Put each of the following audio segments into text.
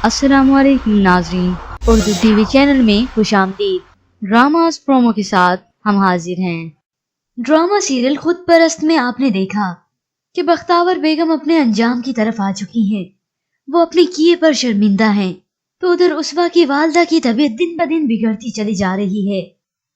अस्सलाम वालेकुम नाज़रीन, उर्दू टीवी चैनल में खुशामदीद। ड्रामास प्रोमो के साथ हम हाजिर हैं। ड्रामा सीरियल खुद परस्त में आपने देखा कि बख्तावर बेगम अपने अंजाम की तरफ आ चुकी हैं। वो अपने किए पर शर्मिंदा हैं, तो उधर उसवा की वालदा की तबीयत दिन ब दिन बिगड़ती चली जा रही है।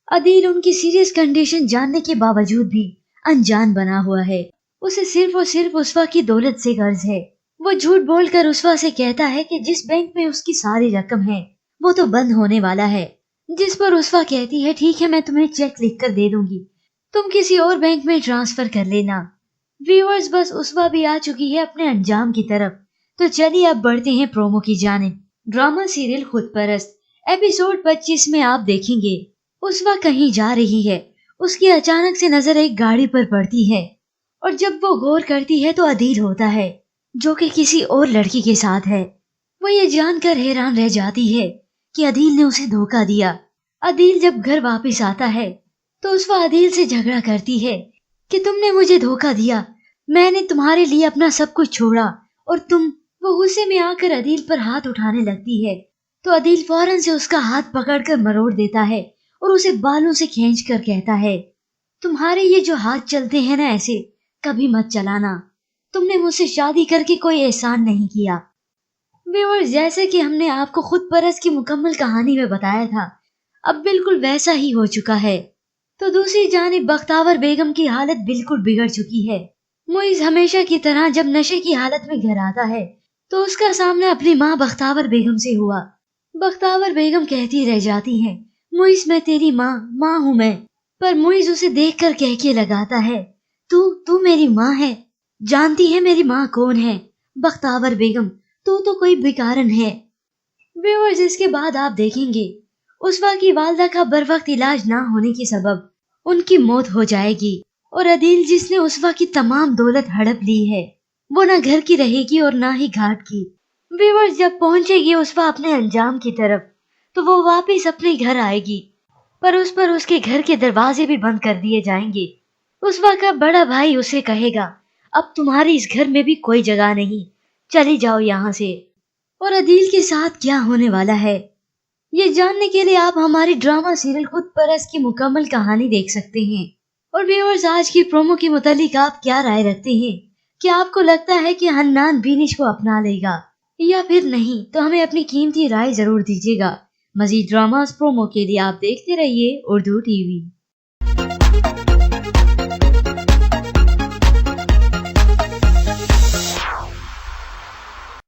अदील उनकी सीरियस कंडीशन जानने के बावजूद भी अनजान बना हुआ है। उसे सिर्फ और सिर्फ उसवा की दौलत से गर्ज है। वो झूठ बोलकर उसवा से कहता है कि जिस बैंक में उसकी सारी रकम है वो तो बंद होने वाला है, जिस पर उसवा कहती है ठीक है, मैं तुम्हें चेक लिख कर दे दूंगी, तुम किसी और बैंक में ट्रांसफर कर लेना। व्यूअर्स, बस उसवा भी आ चुकी है अपने अंजाम की तरफ। तो चलिए अब बढ़ते हैं प्रोमो की जानिब। ड्रामा सीरियल खुद परस्त एपिसोड 25 में आप देखेंगे उसवा कहीं जा रही है। उसकी अचानक से नजर एक गाड़ी पर पड़ती है और जब वो गौर करती है तो अदील होता है जो कि किसी और लड़की के साथ है। वो ये जानकर हैरान रह जाती है कि अदील ने उसे धोखा दिया। अदील जब घर वापस आता है तो उसवा अदील से झगड़ा करती है कि तुमने मुझे धोखा दिया, मैंने तुम्हारे लिए अपना सब कुछ छोड़ा और तुम। वो गुस्से में आकर अदील पर हाथ उठाने लगती है तो अदील फौरन से उसका हाथ पकड़कर मरोड़ देता है और उसे बालों से खींचकर कहता है, तुम्हारे ये जो हाथ चलते हैं ना, ऐसे कभी मत चलाना, तुमने मुझसे शादी करके कोई एहसान नहीं किया। व्यूअर्स, जैसे कि हमने आपको खुद परस्त की मुकम्मल कहानी में बताया था, अब बिल्कुल वैसा ही हो चुका है। तो दूसरी जानिब बख्तावर बेगम की हालत बिल्कुल बिगड़ चुकी है। मुइज हमेशा की तरह जब नशे की हालत में घर आता है तो उसका सामना अपनी माँ बख्तावर बेगम से हुआ। बख्तावर बेगम कहती रह जाती है, मुइज मैं तेरी माँ हूँ मैं। पर मुइज उसे देखकर कह के लगाता है, तू मेरी माँ है, जानती है मेरी माँ कौन है? बख्तावर बेगम, तू तो कोई बेकारन है। व्यूअर्स, इसके बाद आप देखेंगे उसवा की वालदा का बर वक्त इलाज ना होने के सबब उनकी मौत हो जाएगी और अदील जिसने उसवा की तमाम दौलत हड़प ली है वो ना घर की रहेगी और ना ही घाट की। व्यूअर्स, जब पहुंचेगी उसवा अपने अंजाम की तरफ तो वो वापस अपने घर आएगी, पर उस पर उसके घर के दरवाजे भी बंद कर दिए जाएंगे। उसवा का बड़ा भाई उसे कहेगा, अब तुम्हारी इस घर में भी कोई जगह नहीं, चली जाओ यहाँ से। और अदील के साथ क्या होने वाला है ये जानने के लिए आप हमारी ड्रामा सीरियल खुद परस्त की मुकम्मल कहानी देख सकते हैं। और व्यूअर्स, आज की प्रोमो के मुतालिक आप क्या राय रखते हैं? क्या आपको लगता है कि हन्नान बीनिश को अपना लेगा या फिर नहीं? तो हमें अपनी कीमती राय जरूर दीजिएगा। मजीद ड्रामास प्रोमो के लिए आप देखते रहिए उर्दू टीवी।